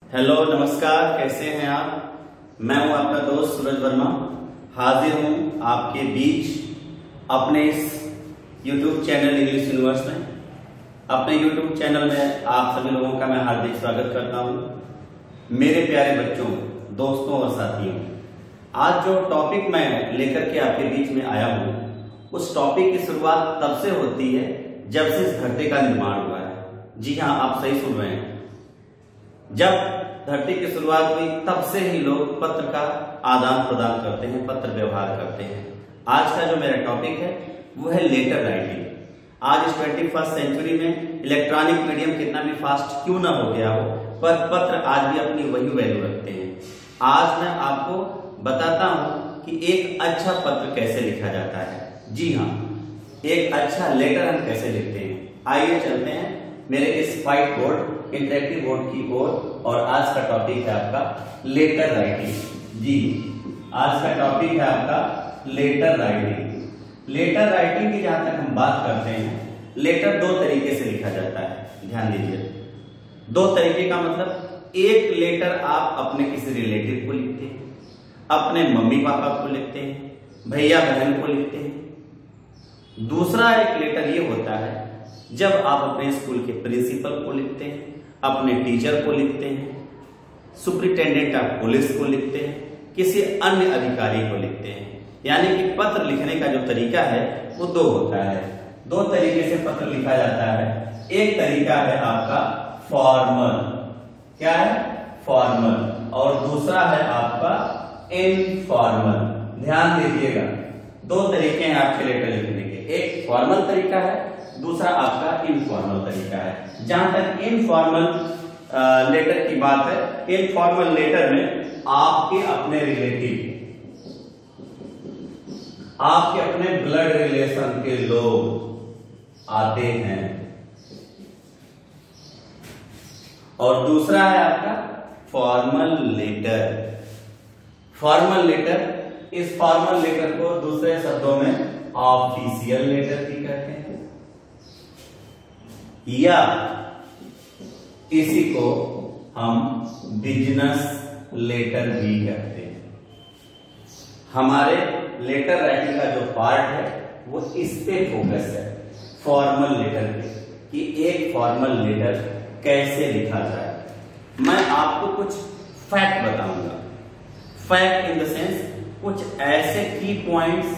Hello नमस्कार, कैसे हैं आप। मैं हूं आपका दोस्त सूरज वर्मा, हाजिर हूं आपके बीच अपने इस YouTube चैनल इंग्लिश यूनिवर्स में। अपने YouTube चैनल में आप सभी लोगों का मैं हार्दिक स्वागत करता हूं। मेरे प्यारे बच्चों, दोस्तों और साथियों, आज जो टॉपिक मैं लेकर के आपके बीच में आया हूं, उस टॉपिक की शुरुआत तब से होती है जब से इस धरती का निर्माण हुआ है। जी हाँ, आप सही सुन रहे हैं। जब धरती की शुरुआत हुई तब से ही लोग पत्र का आदान प्रदान करते हैं, पत्र व्यवहार करते हैं। आज का जो मेरा टॉपिक है वो है लेटर राइटिंग। आज इस 21st सेंचुरी में इलेक्ट्रॉनिक मीडियम कितना भी फास्ट क्यों ना हो गया हो, पर पत्र आज भी अपनी वही वैल्यू रखते हैं। आज मैं आपको बताता हूं कि एक अच्छा पत्र कैसे लिखा जाता है। जी हाँ, एक अच्छा लेटर हम कैसे लिखते हैं। आइए चलते हैं मेरे इस व्हाइट बोर्ड, इंटरेक्टिव बोर्ड की ओर। और आज का टॉपिक है आपका लेटर राइटिंग। जी, आज का टॉपिक है आपका लेटर राइटिंग। लेटर राइटिंग की जहां तक हम बात करते हैं, लेटर दो तरीके से लिखा जाता है। ध्यान दीजिए, दो तरीके का मतलब, एक लेटर आप अपने किसी रिलेटिव को लिखते हैं, अपने मम्मी पापा को लिखते हैं, भैया बहन को लिखते हैं। दूसरा एक लेटर ये होता है जब आप अपने स्कूल के प्रिंसिपल को लिखते हैं, अपने टीचर को लिखते हैं, सुपरिटेंडेंट ऑफ पुलिस को लिखते हैं, किसी अन्य अधिकारी को लिखते हैं। यानी कि पत्र लिखने का जो तरीका है वो दो होता है। दो तरीके से पत्र लिखा जाता है। एक तरीका है आपका फॉर्मल, क्या है, फॉर्मल, और दूसरा है आपका इनफॉर्मल। ध्यान दीजिएगा, दो तरीके हैं आपके लेटर लिखने के। एक फॉर्मल तरीका है, दूसरा आपका इनफॉर्मल तरीका है। जहां तक इनफॉर्मल लेटर की बात है, इनफॉर्मल लेटर में आपके अपने रिलेटिव, आपके अपने ब्लड रिलेशन के लोग आते हैं। और दूसरा है आपका फॉर्मल लेटर। फॉर्मल लेटर, इस फॉर्मल लेटर को दूसरे शब्दों में ऑफिशियल लेटर भी कहते हैं, या इसी को हम बिजनेस लेटर भी कहते हैं। हमारे लेटर राइटिंग का जो पार्ट है वो इस पे फोकस है, फॉर्मल लेटर पे, कि एक फॉर्मल लेटर कैसे लिखा जाए। मैं आपको कुछ फैक्ट बताऊंगा। फैक्ट इन द सेंस, कुछ ऐसे की पॉइंट्स,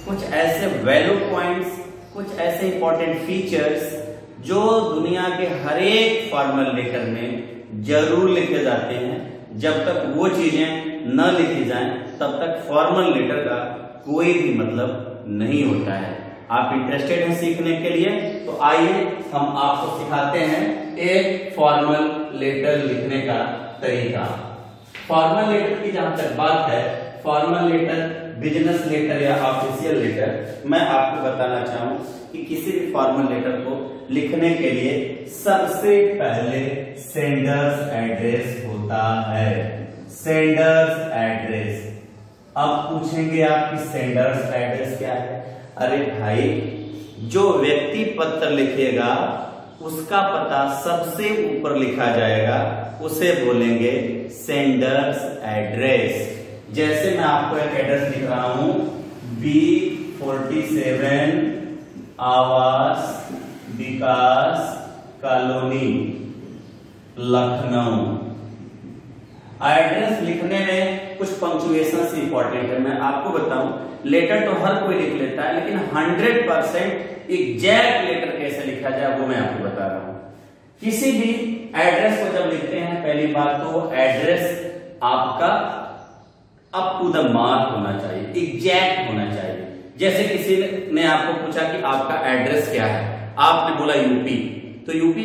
कुछ ऐसे वैल्यू पॉइंट्स, कुछ ऐसे इंपॉर्टेंट फीचर्स जो दुनिया के हर एक फॉर्मल लेटर में जरूर लिखे जाते हैं। जब तक वो चीजें न लिखी जाएं तब तक फॉर्मल लेटर का कोई भी मतलब नहीं होता है। आप इंटरेस्टेड हैं सीखने के लिए, तो आइए हम आपको सिखाते हैं एक फॉर्मल लेटर लिखने का तरीका। फॉर्मल लेटर की जहां तक बात है, फॉर्मल लेटर, बिजनेस लेटर या ऑफिशियल लेटर, मैं आपको बताना चाहूं कि किसी भी फॉर्मल लेटर को लिखने के लिए सबसे पहले सेंडर्स एड्रेस होता है। Sender's address. अब पूछेंगे आप कि सेंडर्स एड्रेस क्या है। अरे भाई, जो व्यक्ति पत्र लिखेगा उसका पता सबसे ऊपर लिखा जाएगा, उसे बोलेंगे सेंडर्स एड्रेस। जैसे मैं आपको एक एड्रेस लिख रहा हूं, B47 आवास विकास कॉलोनी, लखनऊ। एड्रेस लिखने में कुछ पंक्चुएशन इंपॉर्टेंट है। मैं आपको बताऊं, लेटर तो हर कोई लिख लेता है, लेकिन 100% एग्जैक्ट लेटर कैसे लिखा जाए वो मैं आपको बता रहा हूं। किसी भी एड्रेस को जब लिखते हैं, पहली बात तो एड्रेस आपका अप टू द मार्क होना चाहिए, एग्जैक्ट होना चाहिए। जैसे किसी ने आपको पूछा कि आपका एड्रेस क्या है, आपने बोला यूपी, तो यूपी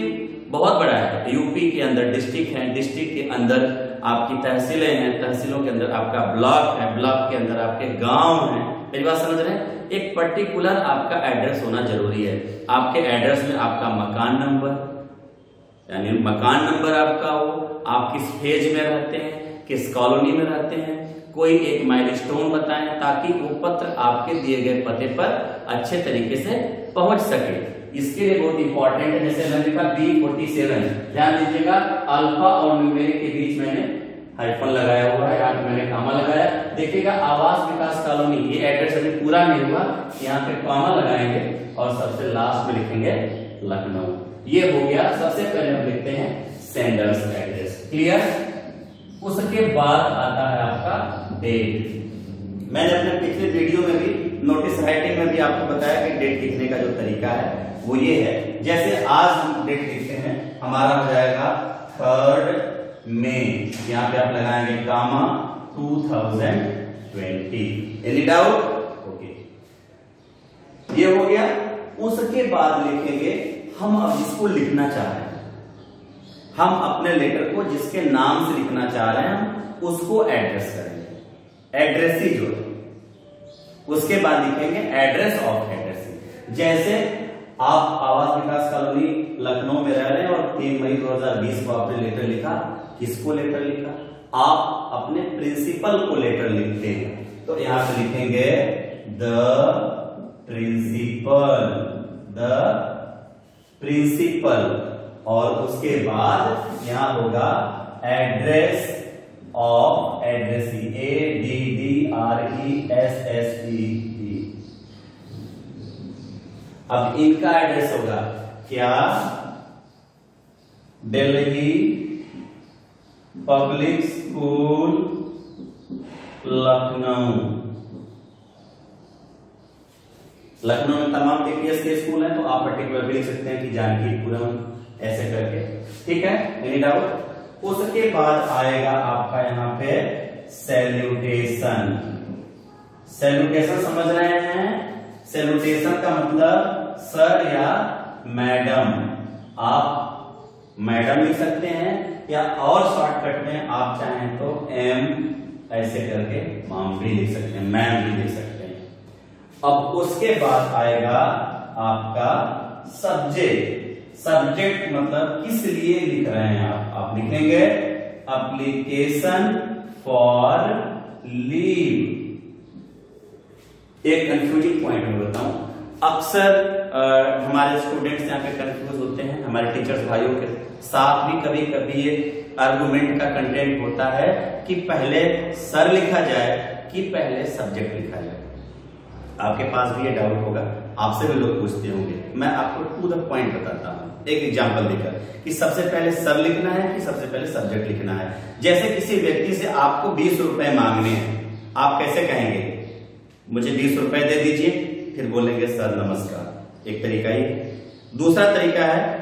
बहुत बड़ा है। यूपी के अंदर डिस्ट्रिक्ट है, डिस्ट्रिक्ट के अंदर आपकी तहसीलें हैं, तहसीलों के अंदर आपका ब्लॉक है, ब्लॉक के अंदर आपके गांव हैं। मेरी बात समझ रहे हैं। एक पर्टिकुलर आपका एड्रेस होना जरूरी है। आपके एड्रेस में आपका मकान नंबर, यानी मकान नंबर आपका हो, आप किस फेज में रहते हैं, किस कॉलोनी में रहते हैं, कोई एक माइलस्टोन बताएं ताकि वो पत्र आपके दिए गए पते पर अच्छे तरीके से पहुंच सके। इसके लिए बहुत इंपॉर्टेंट है। जैसे मैंने लिखा B47, ध्यान दीजिएगा, अल्फा और न्यूमेरिक के बीच में हाइफन लगाया हुआ है, यहाँ पे मैंने कॉमा लगाया। देखिएगा आवास विकास कॉलोनी, ये एड्रेस अभी पूरा नहीं हुआ, यहाँ पे कॉमा लगाएंगे और सबसे लास्ट में लिखेंगे लखनऊ। ये हो गया। सबसे पहले हम लिखते हैं सेंडर्स एड्रेस। क्लियर? उसके बाद आता है आपका डेट। मैंने अपने पिछले वीडियो में भी नोटिस राइटिंग में भी आपको बताया कि डेट लिखने का जो तरीका है वो ये है। जैसे आज हम डेट लिखते हैं, हमारा हो जाएगा 3 मई, यहाँ पे आप लगाएंगे कामा 2020। Any doubt? ओके, ये हो गया। उसके बाद लिखेंगे हम अब जिसको लिखना चाह रहे हैं, हम अपने लेटर को जिसके नाम से लिखना चाह रहे हैं उसको एड्रेस करेंगे, एड्रेस ही जो है। उसके बाद लिखेंगे एड्रेस ऑफ एड्रेस। जैसे आप आवास विकास कॉलोनी लखनऊ में रह रहे हैं और 3 मई 2020 को आपने लेटर लिखा। किसको लेटर लिखा? आप अपने प्रिंसिपल को लेटर लिखते हैं, तो यहां पे लिखेंगे द प्रिंसिपल, और उसके बाद यहां होगा एड्रेस ऑफ एड्रेसी, ADDRESSE। अब इनका एड्रेस होगा क्या? Delhi public school Lucknow. लखनऊ में तमाम डीपीएस के स्कूल हैं, तो आप पर्टिकुलर भी लिख सकते हैं कि जानकीपुरम ऐसे करके। ठीक है? Any doubt? उसके बाद आएगा आपका यहाँ पे सैल्यूटेशन। सैल्यूटेशन समझ रहे हैं? सैल्यूटेशन का मतलब सर या मैडम। आप मैडम लिख सकते हैं या और शॉर्टकट में आप चाहें तो एम ऐसे करके माम भी लिख सकते हैं, मैम भी लिख सकते हैं। अब उसके बाद आएगा आपका सब्जेक्ट। सब्जेक्ट मतलब किस लिए लिख रहे हैं आप लिखेंगे एप्लीकेशन फॉर लीव। एक कंफ्यूजिंग पॉइंट मैं बताऊं, अक्सर हमारे स्टूडेंट्स यहाँ पे कंफ्यूज होते हैं, हमारे टीचर्स भाइयों के साथ भी कभी कभी ये आर्गुमेंट का कंटेंट होता है कि पहले सर लिखा जाए कि पहले सब्जेक्ट लिखा जाए। आपके पास भी ये डाउट होगा, आपसे भी लोग पूछते होंगे। मैं आपको टू द पॉइंट बताता हूं एक एग्जांपल देकर कि सबसे पहले सर लिखना है कि सबसे पहले सब्जेक्ट लिखना है। जैसे किसी व्यक्ति से आपको 20 रुपए मांगने हैं, आप कैसे कहेंगे? मुझे 20 रुपए दे दीजिए, फिर बोलेंगे सर नमस्कार। एक तरीका ही। दूसरा तरीका है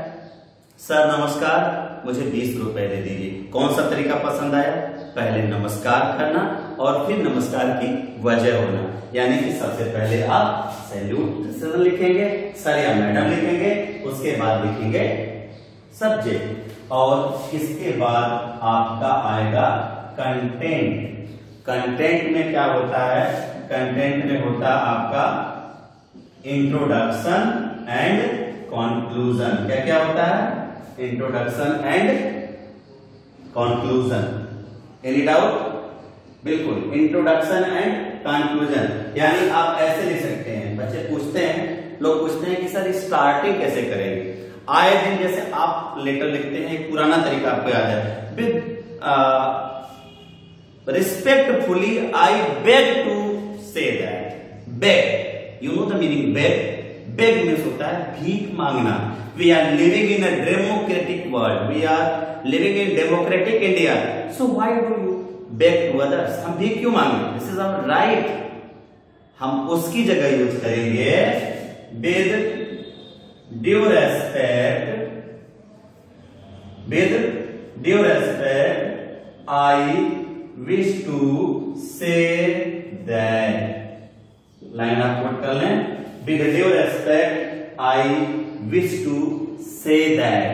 सर नमस्कार, मुझे 20 रुपए दे दीजिए। कौन सा तरीका पसंद आया? पहले नमस्कार करना और फिर नमस्कार की वजह होना, यानी कि सबसे पहले आप सैल्यूटेशन लिखेंगे, सर या मैडम लिखेंगे, उसके बाद लिखेंगे सब्जेक्ट, और इसके बाद आपका आएगा कंटेंट। कंटेंट में क्या होता है? कंटेंट में होता आपका इंट्रोडक्शन एंड कंक्लूजन। क्या क्या होता है? Introduction and conclusion. Any doubt? बिल्कुल, इंट्रोडक्शन एंड कंक्लूजन। यानी आप ऐसे लिख सकते हैं, बच्चे पूछते हैं, लोग पूछते हैं कि सर स्टार्टिंग कैसे करेंगे? आए दिन जैसे आप लेटर लिखते हैं, एक पुराना तरीका आपको याद है, with respectfully I beg to say that. Beg, you know the meaning beg? Beg means होता है भीख मांगना। We are living in a democratic world, we are living in democratic India, so why do you beg to others? हम भीख क्यों मांगे? This is our right. हम उसकी जगह यूज करेंगे with due respect I wish to say that. Line आप note कर लें, with due respect I wish to say that.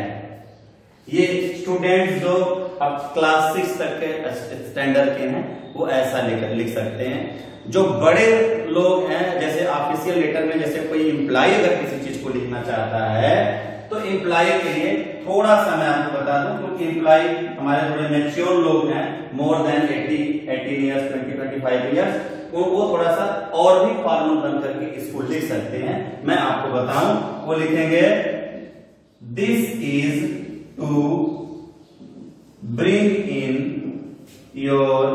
ये स्टूडेंट्स जो अब क्लास 6 तक के स्टैंडर्ड के हैं वो ऐसा लिख सकते हैं। जो बड़े लोग हैं, जैसे ऑफिशियल लेटर में जैसे कोई एम्प्लॉय अगर किसी चीज को लिखना चाहता है तो एम्प्लॉय के लिए थोड़ा सा मैं आपको बता दूं, क्योंकि एम्प्लॉय हमारे थोड़े मैच्योर लोग हैं, मोर देन 18 ईयर्स 20-25 ईयर्स, वो थोड़ा सा और भी फॉर्मल बन करके इसको लिख सकते हैं। मैं आपको बताऊं, वो लिखेंगे this is to bring in your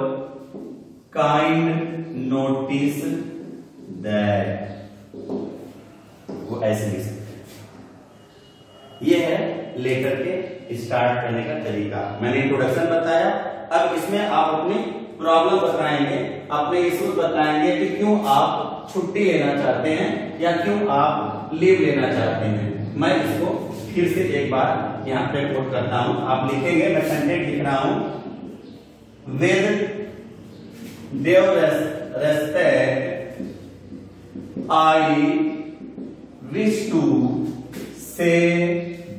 kind notice that, वो ऐसे लिख सकते हैं। ये है लेटर के स्टार्ट करने का तरीका। मैंने इंट्रोडक्शन बताया, अब इसमें आप अपनी प्रॉब्लम बताएंगे, अपने इश्यूज बताएंगे कि क्यों आप छुट्टी लेना चाहते हैं या क्यों आप लीव लेना चाहते हैं। मैं इसको फिर से एक बार यहाँ पे कोट करता हूं, आप लिखेंगे, मैं सेंटेंस लिख रहा हूं। With due respect I wish to say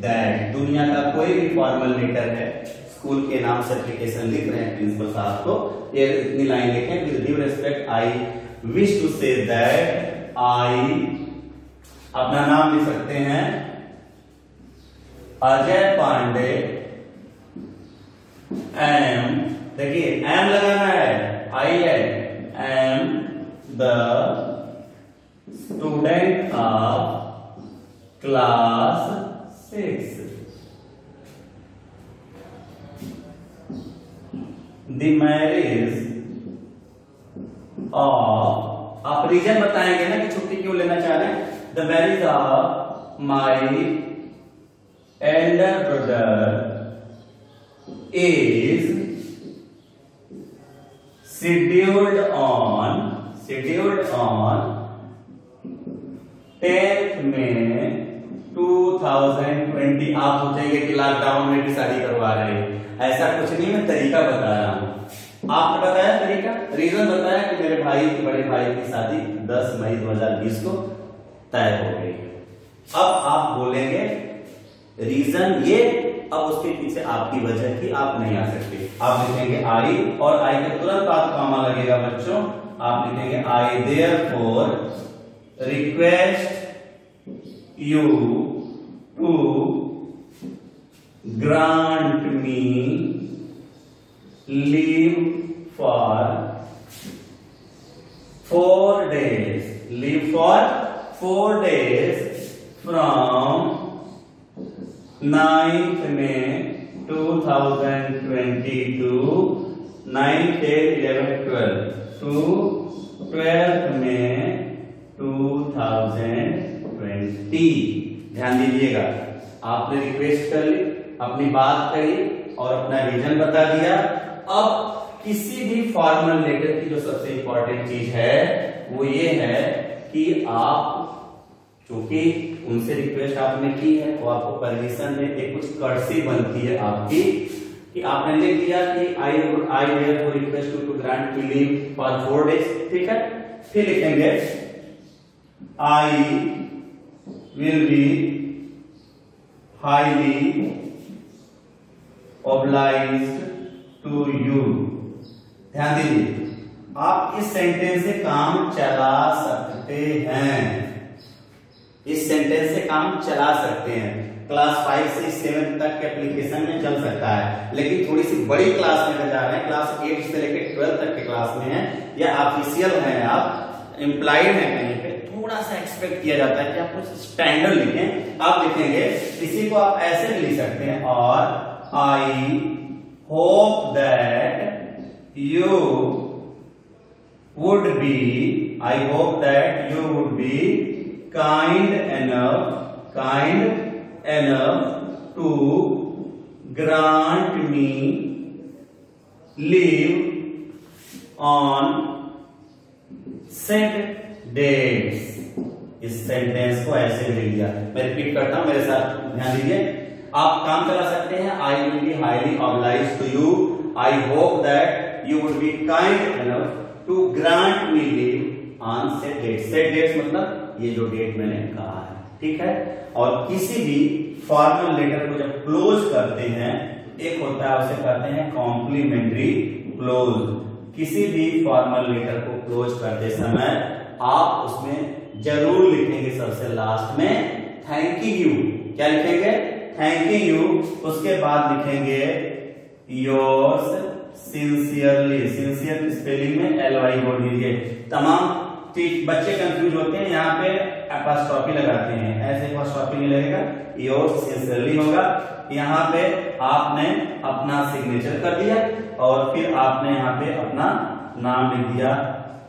that. दुनिया का कोई भी फॉर्मल लेटर है, स्कूल के नाम से एप्लीकेशन लिख रहे हैं प्रिंसिपल साहब को, ये इतनी लाइन लिखें, with due respect I wish to say that I, अपना नाम लिख सकते हैं अजय पांडे एम, देखिए एम लगाना है, आई है, am the student of class 6, the marriage of, आप रीजन बताएंगे ना कि छुट्टी क्यों लेना चाह रहे हैं। The marriage of my elder brother is scheduled on 10th May 2020। आप सोचेंगे कि लॉकडाउन में भी शादी करवा रहे हैं, ऐसा कुछ नहीं, मैं तरीका बता रहा हूं। आपने बताया तरीका, रीजन बताया कि मेरे भाई के बड़े भाई की शादी 10 मई 2020 को तय हो गई। अब आप बोलेंगे रीजन ये, अब उसके पीछे आपकी वजह की आप नहीं आ सकते। आप लिखेंगे आई, और आई के तुरंत बाद कॉमा लगेगा बच्चों, आप लिखेंगे I therefore request you to grant me leave for 4 days, leave for 4 days from 9th May 2020 to 9th, 10th, 11th, 12th to 12th May 2020। ध्यान दीजिएगा, आपने रिक्वेस्ट कर ली, अपनी बात कही और अपना रीजन बता दिया। अब किसी भी फॉर्मल लेटर की जो सबसे इंपॉर्टेंट चीज है वो ये है कि आप, क्योंकि उनसे रिक्वेस्ट आपने की है, वो आपको परमिशन में एक कुछ कर्सी बनती है आपकी, कि आपने लिख दिया कि I therefore request to grant me leave for 4 days, ठीक है। फिर लिखेंगे I will be highly obliged to you. ध्यान दीजिए, आप इस सेंटेंस से काम चला सकते हैं, इस सेंटेंस से काम चला सकते हैं। क्लास 5 से 7 तक के एप्लीकेशन में चल सकता है, लेकिन थोड़ी सी बड़ी क्लास में जा रहे हैं, क्लास 8 से लेकर 12 तक के क्लास में है, या ऑफिशियल है, आप एम्प्लॉयड है कहीं पे, थोड़ा सा एक्सपेक्ट किया जाता है कि आप कुछ स्टैंडर्ड लिखें। आप लिखेंगे, इसी को आप ऐसे भी लिख सकते हैं, और आई hope that you would B, I hope that you would B kind enough to grant me leave on set dates। इस सेंटेंस को ऐसे लिख दिया, मैं रिपीट करता हूं, मेरे साथ ध्यान दीजिए। आप काम चला सकते हैं, I will be highly obliged to you, I hope that you would be kind enough to grant me leave on set date. Set dates मतलब ये जो डेट मैंने कहा है, ठीक है। और किसी भी फॉर्मल लेटर को जब क्लोज करते हैं, एक होता है उसे कहते हैं कॉम्प्लीमेंट्री क्लोज। किसी भी फॉर्मल लेटर को क्लोज करते समय आप उसमें जरूर लिखेंगे सबसे लास्ट में थैंक यू। क्या लिखेंगे? Thank you. उसके बाद लिखेंगे योर्स सिंसियरली। सिंसियर स्पेलिंग में LY बोल दीजिए। तमाम बच्चे कंफ्यूज होते हैं, यहाँ पे अपॉस्ट्रोफी लगाते हैं, ऐसे अपॉस्ट्रोफी नहीं लगेगा, योर्स सिंसियरली होगा। यहाँ पे आपने अपना सिग्नेचर कर दिया और फिर आपने यहाँ पे अपना नाम लिख दिया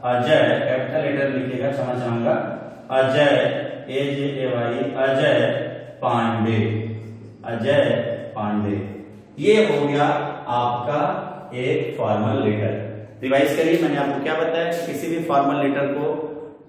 अजय, कैपिटल लेटर लिखिएगा, क्षमा चाहूंगा, अजय AJAY, अजय पांडे, अजय पांडे। ये हो गया आपका एक फॉर्मल लेटर। रिवाइज करिए, मैंने आपको क्या बताया, किसी भी फॉर्मल लेटर को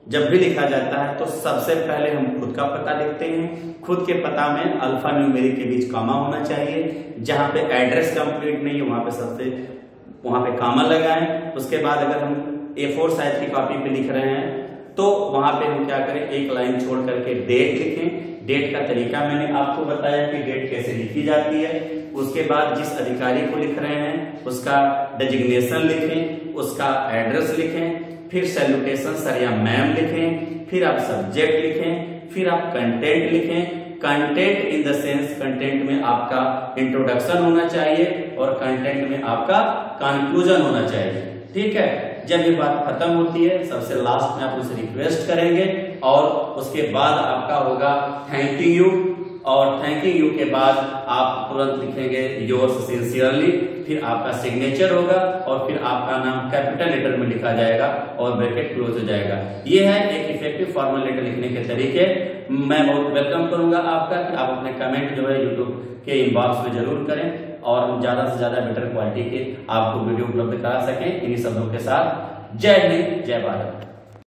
जब भी लिखा जाता है तो सबसे पहले हम खुद का पता लिखते हैं। खुद के पता में अल्फा न्यूमेरिक के बीच कॉमा होना चाहिए। जहां पे एड्रेस कंप्लीट नहीं है वहां पे कॉमा लगाएं। उसके बाद अगर हम A4 साइज की कॉपी पे लिख रहे हैं तो वहां पे हम क्या करें, एक लाइन छोड़ करके डेट लिखें। डेट का तरीका मैंने आपको बताया कि डेट कैसे लिखी जाती है। उसके बाद जिस अधिकारी को लिख रहे हैं उसका डेजिग्नेशन लिखें, उसका एड्रेस लिखें, फिर सैल्यूटेशन सर या मैम लिखें, फिर आप सब्जेक्ट लिखें, फिर आप कंटेंट लिखें। Content in the sense content में आपका इंट्रोडक्शन होना चाहिए और कंटेंट में आपका कंक्लूजन होना चाहिए। ठीक है, जब ये बात खत्म होती है सबसे लास्ट में आप उसे रिक्वेस्ट करेंगे और उसके बाद आपका होगा थैंक यू, और थैंक यू के बाद आप तुरंत लिखेंगे योर्स सिंसियरली, फिर आपका सिग्नेचर होगा और फिर आपका नाम कैपिटल लेटर में लिखा जाएगा और ब्रैकेट क्लोज हो जाएगा। ये है एक इफेक्टिव फॉर्मल लेटर लिखने के तरीके। मैं बहुत वेलकम करूंगा आपका कि आप अपने कमेंट जो है यूट्यूब के इनबॉक्स में जरूर करें और हम ज्यादा से ज्यादा बेटर क्वालिटी के आपको वीडियो उपलब्ध करा सकें। इन्हीं शब्दों के साथ जय हिंद, जय भारत।